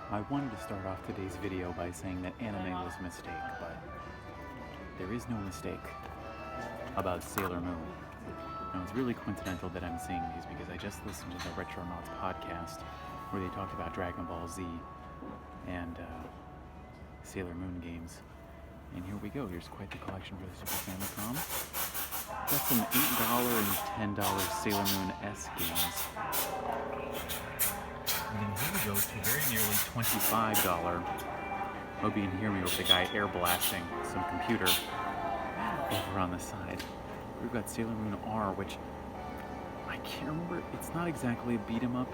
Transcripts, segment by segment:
I wanted to start off today's video by saying that anime was a mistake, but there is no mistake about Sailor Moon. Now, it's really coincidental that I'm saying these because I just listened to the Retronauts podcast where they talked about Dragon Ball Z and Sailor Moon games. And here we go. Here's quite the collection for the Super Famicom. Got some $8 and $10 Sailor Moon S games. And then here we go to very nearly $25. Hope you can hear me with the guy air blasting some computer over on the side. We've got Sailor Moon R, which I can't remember. It's not exactly a beat 'em up.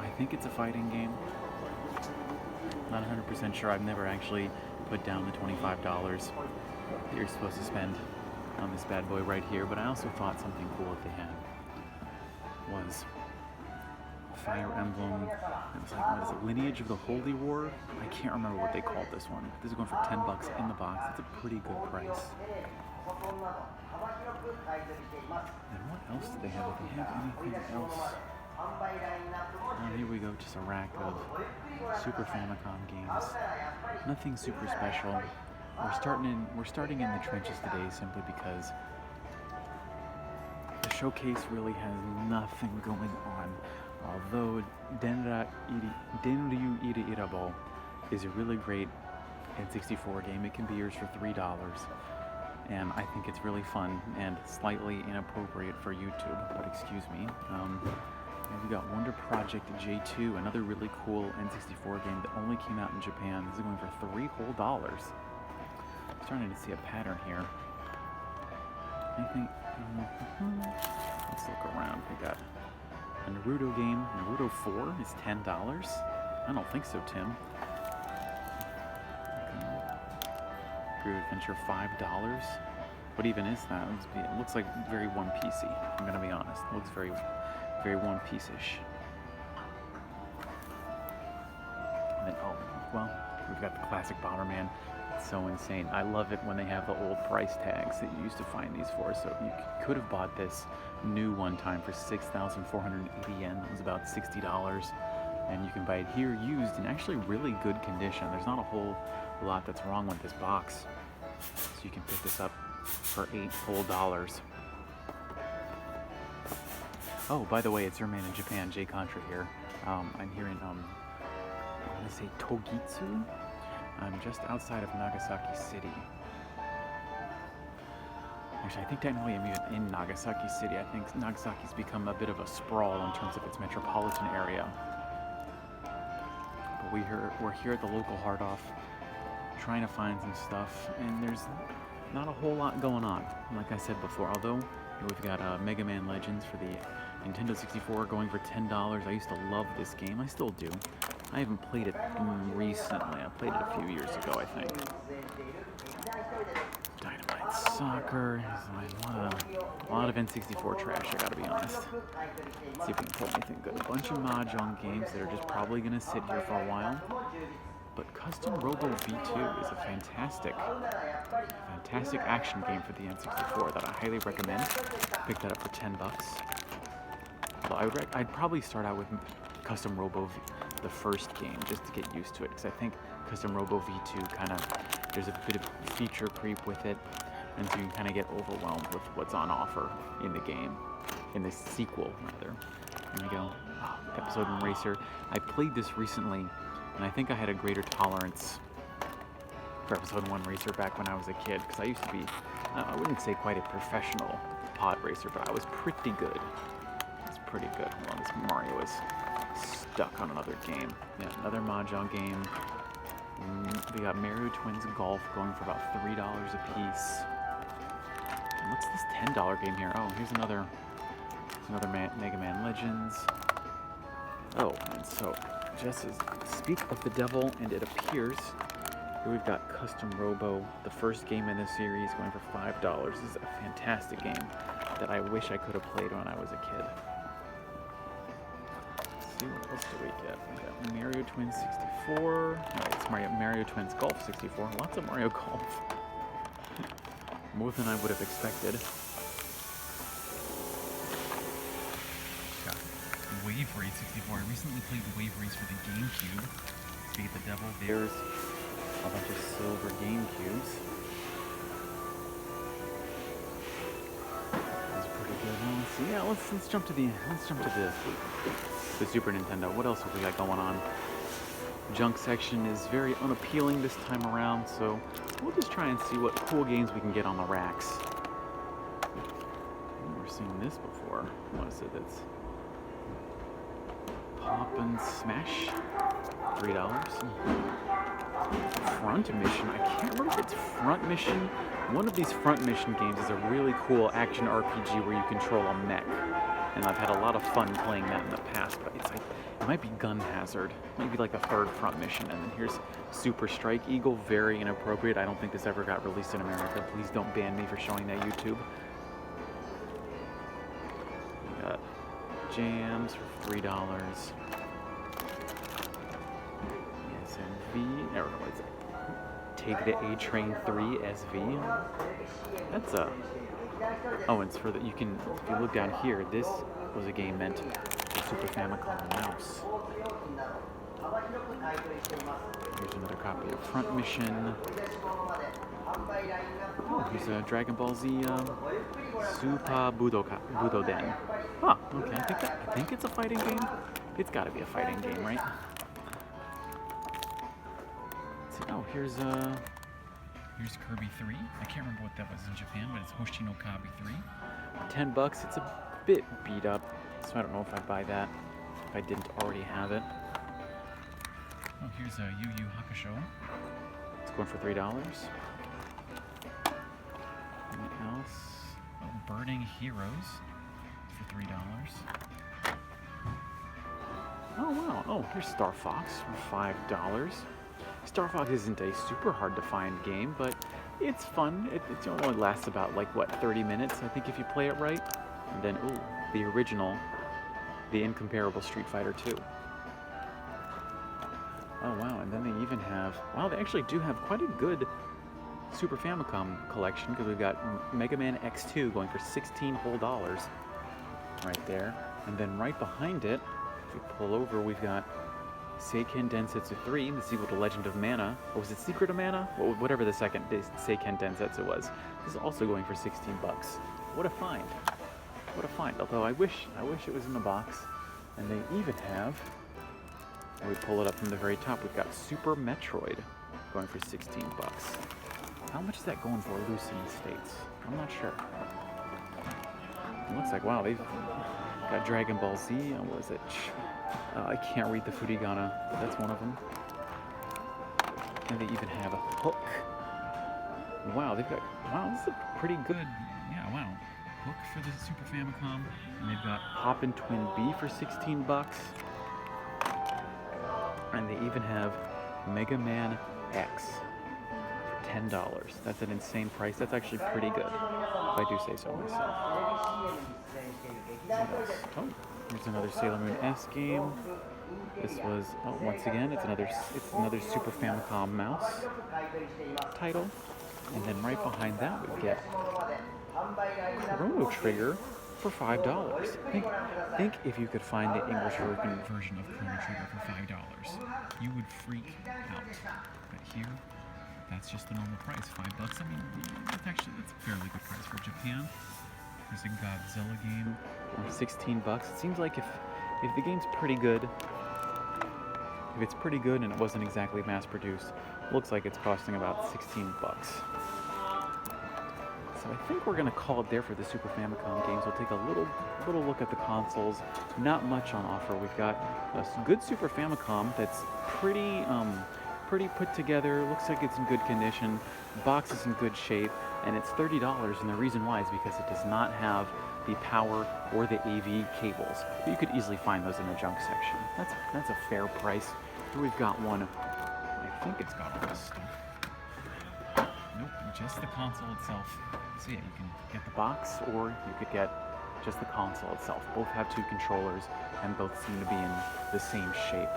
I think it's a fighting game. Not 100% sure. I've never actually put down the $25 that you're supposed to spend on this bad boy right here, but I also thought something cool that they had was Fire Emblem. It was like, what is it, Lineage of the Holy War? I can't remember what they called this one. This is going for $10 in the box. That's a pretty good price. And what else do they have? Do they have anything else? Here we go, just a rack of Super Famicom games. Nothing super special. We're starting in the trenches today simply because the showcase really has nothing going on. Although Denryu Irabo is a really great N64 game. It can be yours for $3. And I think it's really fun and slightly inappropriate for YouTube, but excuse me. And we got Wonder Project J2, another really cool N64 game that only came out in Japan. This is going for $3 whole. Starting to see a pattern here. Anything? Let's look around. We got a Naruto game. Naruto 4 is $10. I don't think so, Tim. Groove Adventure $5. What even is that? It looks like very One Piecey. I'm gonna be honest. It looks very One Piece-ish. And then, we've got the classic Bomberman. It's so insane. I love it when they have the old price tags that you used to find these for. So you could have bought this new one time for 6,480 yen. It was about $60. And you can buy it here used in actually really good condition. There's not a whole lot that's wrong with this box. So you can pick this up for $8 whole. Oh, by the way, it's your man in Japan, Jay Contra here. I'm here in, I want to say Togitsu? I'm just outside of Nagasaki City. Actually, I think technically I'm even in Nagasaki City. I think Nagasaki's become a bit of a sprawl in terms of its metropolitan area. But we're here at the local Hard Off, trying to find some stuff, and there's not a whole lot going on, like I said before. Although we've got Mega Man Legends for the Nintendo 64 going for $10. I used to love this game. I still do. I haven't played it recently. I played it a few years ago, I think. Dynamite Soccer. A lot of N64 trash, I gotta be honest. Let's see if we can pull anything good. A bunch of Mahjong games that are just probably gonna sit here for a while. But Custom Robo V2 is a fantastic action game for the N64 that I highly recommend. Picked that up for $10. Well, I'd probably start out with Custom Robo the first game just to get used to it, because I think Custom Robo V2 there's a bit of feature creep with it, and so you kind of get overwhelmed with what's on offer in the game, in the sequel rather. Here we go. Episode 1 Racer. I played this recently, and I think I had a greater tolerance for Episode 1 Racer back when I was a kid, because I used to be, I wouldn't say quite a professional pod racer, but I was pretty good. Pretty good. Hold on, this Mario is stuck on another game. Yeah, another Mahjong game. We got Mario Twins Golf going for about $3 a piece. And what's this $10 game here? Oh, here's another Mega Man Legends. Oh, and so just as speak of the devil, and it appears here we've got Custom Robo, the first game in the series, going for $5. This is a fantastic game that I wish I could have played when I was a kid. What else do we get? We got Mario Twins 64. No, it's Mario Twins Golf 64. Lots of Mario Golf. More than I would have expected. Got Wave Race 64. I recently played Wave Race for the GameCube. Defeat the Devil. There's a bunch of silver GameCubes. That's pretty good. Well, let's see. Yeah, let's jump to the Super Nintendo. What else have we got going on? Junk section is very unappealing this time around, so we'll just try and see what cool games we can get on the racks. I've never seen this before. What is it? It's Pop and Smash, $3. Front Mission. I can't remember if it's Front Mission. One of these Front Mission games is a really cool action RPG where you control a mech, and I've had a lot of fun playing that in the past. But it's like it might be Gun Hazard, maybe like the third Front Mission. And then here's Super Strike Eagle. Very inappropriate. I don't think this ever got released in America. Please don't ban me for showing that YouTube. We got Jams for $3. SMV. Never know what is it. Take the A Train 3 SV. That's a. Oh, it's for the. You can. If you look down here, this was a game meant for Super Famicom mouse. Here's another copy of Front Mission. Oh, here's a Dragon Ball Z Super Budoden. Huh, okay, I think it's a fighting game. It's gotta be a fighting game, right? Let's see, oh, here's Kirby 3. I can't remember what that was in Japan, but it's Hoshi no Kabi 3. $10, it's a bit beat up, so I don't know if I'd buy that, if I didn't already have it. Oh, here's a Yu Yu Hakusho. It's going for $3. Anything else? Oh, Burning Heroes for $3. Oh wow! Oh, here's Star Fox for $5. Star Fox isn't a super hard to find game, but it's fun. It only lasts about like what 30 minutes, I think, if you play it right. And then ooh, the original, the incomparable Street Fighter 2. Oh wow! And then they even have they actually do have quite a good Super Famicom collection, because we've got Mega Man X2 going for $16 whole right there, and then right behind it, if we pull over, we've got Seiken Densetsu 3, the sequel to Legend of Mana. Or was it Secret of Mana? Whatever the second Seiken Densetsu was. This is also going for $16. What a find! What a find! Although I wish it was in the box. And they even have. And we pull it up from the very top. We've got Super Metroid going for $16. How much is that going for loose in the States? I'm not sure. It looks like, wow, they've got Dragon Ball Z. What is it? I can't read the Furigana, but that's one of them. And they even have a Hook. Wow, they've got, wow, this is a pretty good, yeah, wow. Hook for the Super Famicom. And they've got Poppin' Twin B for $16. And they even have Mega Man X. $10. That's an insane price. That's actually pretty good, if I do say so myself. Oh, here's another Sailor Moon S game. This was once again, it's another Super Famicom mouse title, and then right behind that we get Chrono Trigger for $5. Think if you could find the English version of Chrono Trigger for $5, you would freak out. But here, that's just the normal price, $5. I mean, that's a fairly good price for Japan. There's a Godzilla game for $16. It seems like if the game's pretty good, if it's pretty good and it wasn't exactly mass-produced, looks like it's costing about $16. So I think we're gonna call it there for the Super Famicom games. We'll take a little look at the consoles. Not much on offer. We've got a good Super Famicom that's pretty put together, looks like it's in good condition, box is in good shape, and it's $30, and the reason why is because it does not have the power or the AV cables. But you could easily find those in the junk section. That's a fair price. Here we've got one, I think it's got all this stuff. Nope, just the console itself. So yeah, you can get the box, or you could get just the console itself. Both have two controllers, and both seem to be in the same shape.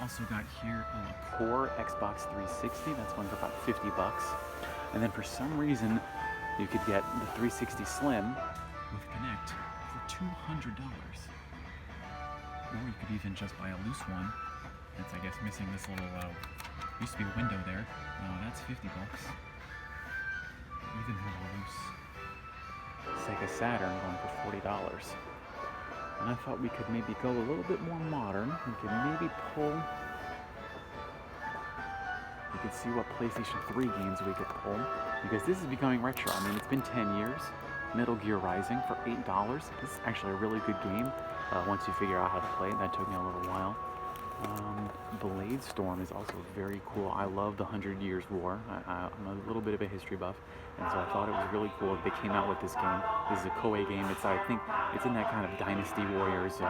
Also got here a Core Xbox 360, that's going for about $50. And then for some reason, you could get the 360 Slim with Kinect for $200. Or you could even just buy a loose one It's, I guess, missing this little, used to be a window there. That's 50 bucks. Even more loose. Sega Saturn going for $40. And I thought we could maybe go a little bit more modern. We could maybe pull... We could see what PlayStation 3 games we could pull. Because this is becoming retro. I mean, it's been 10 years. Metal Gear Rising for $8. This is actually a really good game. Once you figure out how to play it. That took me a little while. Blade Storm is also very cool. I love the 100 Years War. I'm a little bit of a history buff, and so I thought it was really cool that they came out with this game. This is a Koei game. I think it's in that kind of Dynasty Warriors.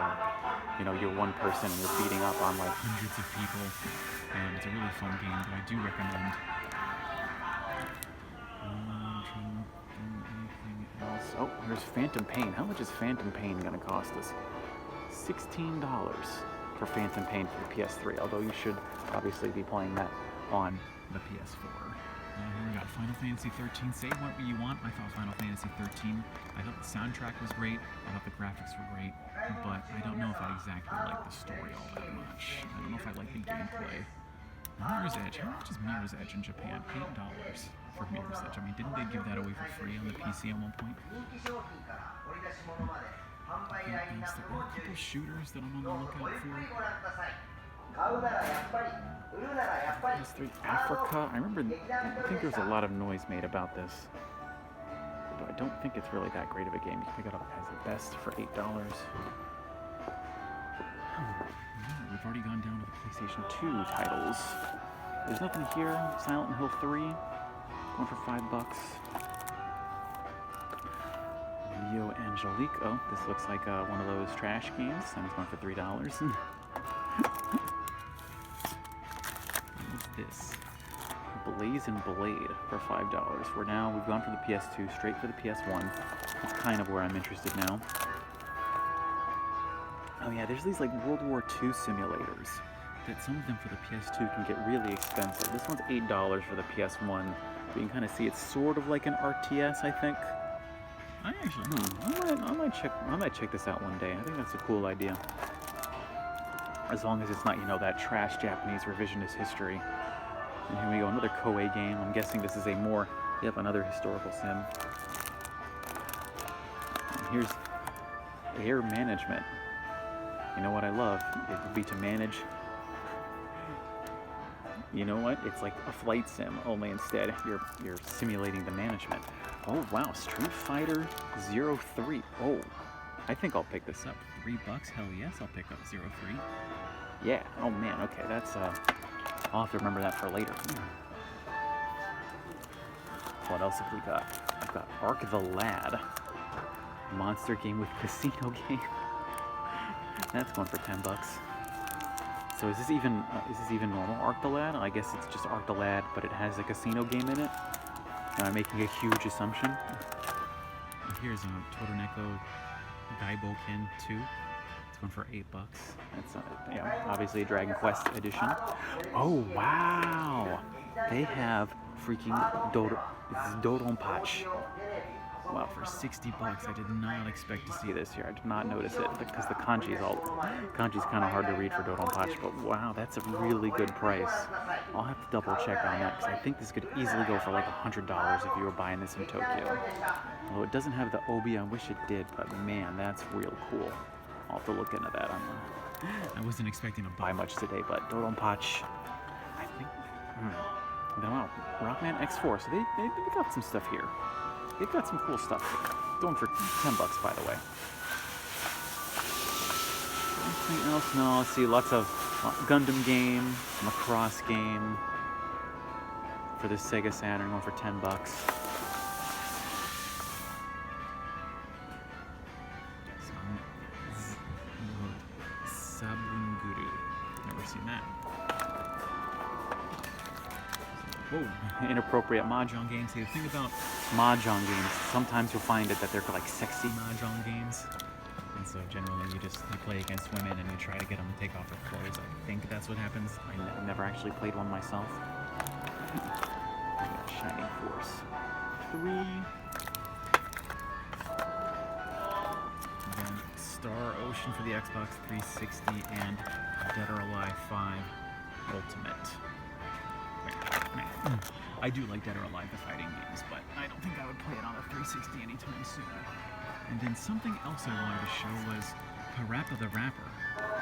You know, you're one person and you're beating up on like hundreds of people. It's a really fun game that I do recommend. Anything else? Oh, here's Phantom Pain. How much is Phantom Pain going to cost us? $16 for Phantom Pain for the PS3, although you should obviously be playing that on the PS4. Here we got Final Fantasy 13. Say what you want. I thought Final Fantasy 13, I thought the soundtrack was great, I thought the graphics were great, but I don't know if I exactly like the story all that much. I don't know if I like the gameplay. Mirror's Edge. How much is Mirror's Edge in Japan? $8 for Mirror's Edge. I mean, didn't they give that away for free on the PC at one point? There are a couple shooters that I'm on the lookout for. PS3 Africa. I think there was a lot of noise made about this. But I don't think it's really that great of a game. You can pick it up as the best for $8. We've already gone down to the PlayStation 2 titles. There's nothing here. Silent Hill 3. Going for $5. Neo Angelique. Oh, this looks like one of those trash games. And it's going for $3. What is this? Blaze and Blade for $5. We've gone for the PS2, straight for the PS1. That's kind of where I'm interested now. Oh yeah, there's these like World War II simulators that some of them for the PS2 can get really expensive. This one's $8 for the PS1. But you can kind of see it's sort of like an RTS, I think. I might check this out one day. I think that's a cool idea. As long as it's not, that trash Japanese revisionist history. And here we go, another Koei game. I'm guessing this is another historical sim. And here's air management. You know what I love? It would be to manage. You know what? It's like a flight sim, only instead you're simulating the management. Oh wow, Street Fighter 03. Oh, I think I'll pick this up. $3? Hell yes, I'll pick up 03. Yeah. Oh man. Okay, that's I'll have to remember that for later. What else have we got? I've got Ark the Lad, monster game with casino game. That's going for $10. So is this even normal Ark the Lad? I guess it's just Ark the Lad, but it has a casino game in it. Am I making a huge assumption? Here's Toroneko Gaiboken 2. It's going for $8. That's obviously a Dragon Quest edition. Oh wow! They have freaking Dodonpachi. Wow, for $60, I did not expect to see this here. I did not notice it because the kanji's kind of hard to read for Dodonpachi, but wow, that's a really good price. I'll have to double check on that because I think this could easily go for like $100 if you were buying this in Tokyo. Although it doesn't have the obi, I wish it did, but man, that's real cool. I'll have to look into that. I wasn't expecting to buy much today, but Dodonpachi, I think. Wow, Rockman X4. So they got some stuff here. They've got some cool stuff here. Going for $10, by the way. Anything else? No, let's see. Lots of Gundam game, Macross game. For this Sega Saturn, going for $10. Sabunguru. Never seen that. Whoa, inappropriate mahjong games. See, the thing about mahjong games, sometimes you'll find that they're like sexy mahjong games. And so generally you play against women and you try to get them to take off their clothes. I think that's what happens. I never actually played one myself. I got Shining Force 3. And then Star Ocean for the Xbox 360 and Dead or Alive 5 Ultimate. I do like Dead or Alive, the fighting games, but I don't think I would play it on a 360 anytime soon. And then something else I wanted to show was Parappa the Rapper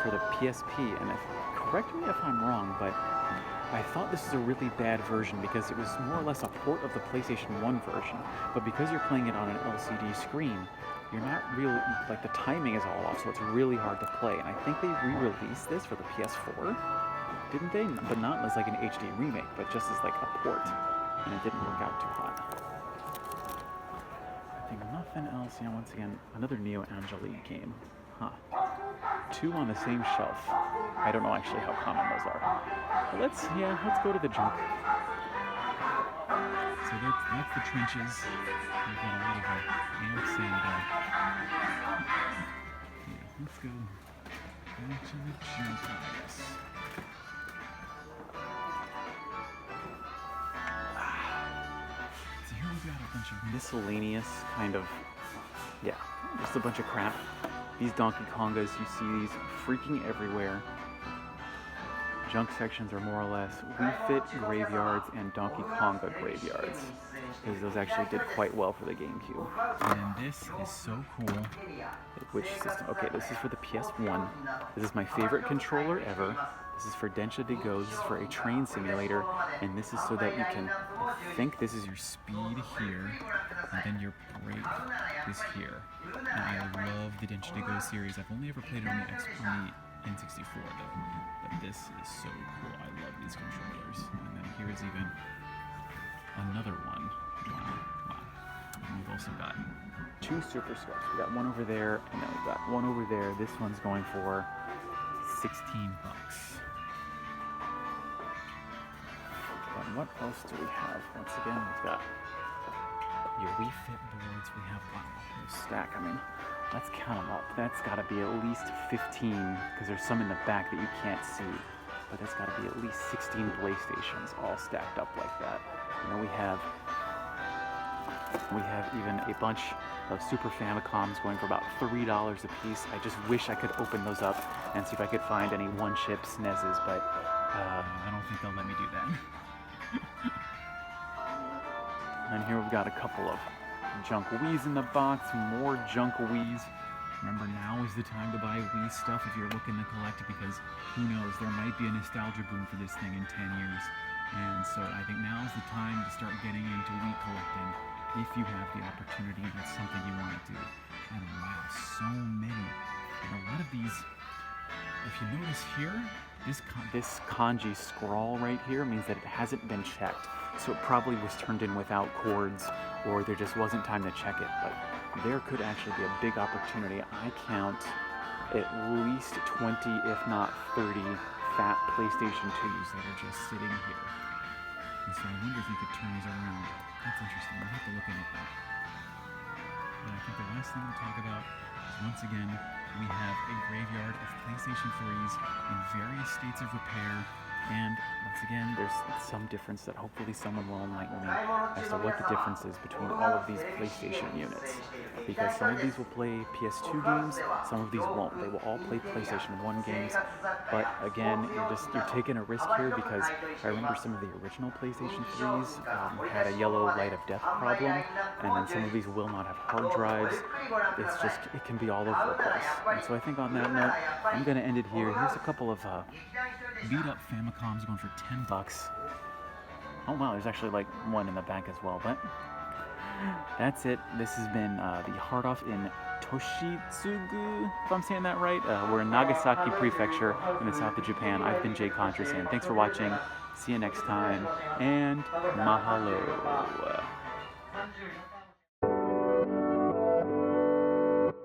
for the PSP, and correct me if I'm wrong, but I thought this was a really bad version because it was more or less a port of the PlayStation 1 version, but because you're playing it on an LCD screen, you're not really, like, the timing is all off, so it's really hard to play. And I think they re-released this for the PS4, didn't they? But not as like an HD remake, but just as like a port, and it didn't work out too hot. I think nothing else. Yeah, once again, another Neo Angelique game. Huh. 2 on the same shelf. I don't know actually how common those are. But let's go to the junk. So that's the trenches. We've got a lot of amps and let's go back to the junk, I guess. So here we've got a bunch of miscellaneous kind of, just a bunch of crap. These Donkey Kongas, you see these freaking everywhere. Junk sections are more or less Wii Fit graveyards and Donkey Konga graveyards, because those actually did quite well for the GameCube. And this is so cool. Which system? Okay, this is for the PS1. This is my favorite controller ever. This is for Densha de Go. This is for a train simulator, and this is so that you can, I think this is your speed here, and then your brake is here. And I love the Densha de Go series. I've only ever played it on the N64 though, but this is so cool. I love these controllers. And then here is even another one. Wow. And we've also got 2 Super Scopes. We got one over there, and then we've got one over there. This one's going for $16. And what else do we have? Once again, we've got your Wii Fit boards. We have a stack. I mean, let's count them up. That's got to be at least 15, because there's some in the back that you can't see. But that's got to be at least 16 PlayStations all stacked up like that. And then we have even a bunch of Super Famicoms going for about $3 a piece. I just wish I could open those up and see if I could find any one-chip SNESes, but I don't think they'll let me do that. And here we've got a couple of junk Wii's in the box, more junk Wii's. Remember, now is the time to buy Wii stuff if you're looking to collect it, because who knows, there might be a nostalgia boom for this thing in 10 years. And so I think now is the time to start getting into Wii collecting if you have the opportunity and it's something you want to do. And wow, so many. And a lot of these, if you notice here, this kanji scrawl right here means that it hasn't been checked. So it probably was turned in without cords, or there just wasn't time to check it. But there could actually be a big opportunity. I count at least 20, if not 30, fat PlayStation 2s that are just sitting here. And so I wonder if you could turn these around. That's interesting. We'll have to look into that. But I think the last thing we'll talk about is, once again, we have a graveyard of PlayStation 3s in various states of repair. And once again, there's some difference that hopefully someone will enlighten me as to what the difference is between all of these PlayStation units. Because some of these will play PS2 games, some of these won't. They will all play PlayStation 1 games. But again, you're taking a risk here, because I remember some of the original PlayStation 3s had a yellow light of death problem, and then some of these will not have hard drives. It's just, it can be all over the place. And so I think on that note, I'm going to end it here. Here's a couple of beat-up Famicoms going for $10. Oh wow, there's actually like one in the back as well, but that's it. This has been the Hard Off in Toshitsugu, if I'm saying that right. We're in Nagasaki Prefecture in the south of Japan. I've been Jay Contras, and thanks for watching. See you next time, and mahalo.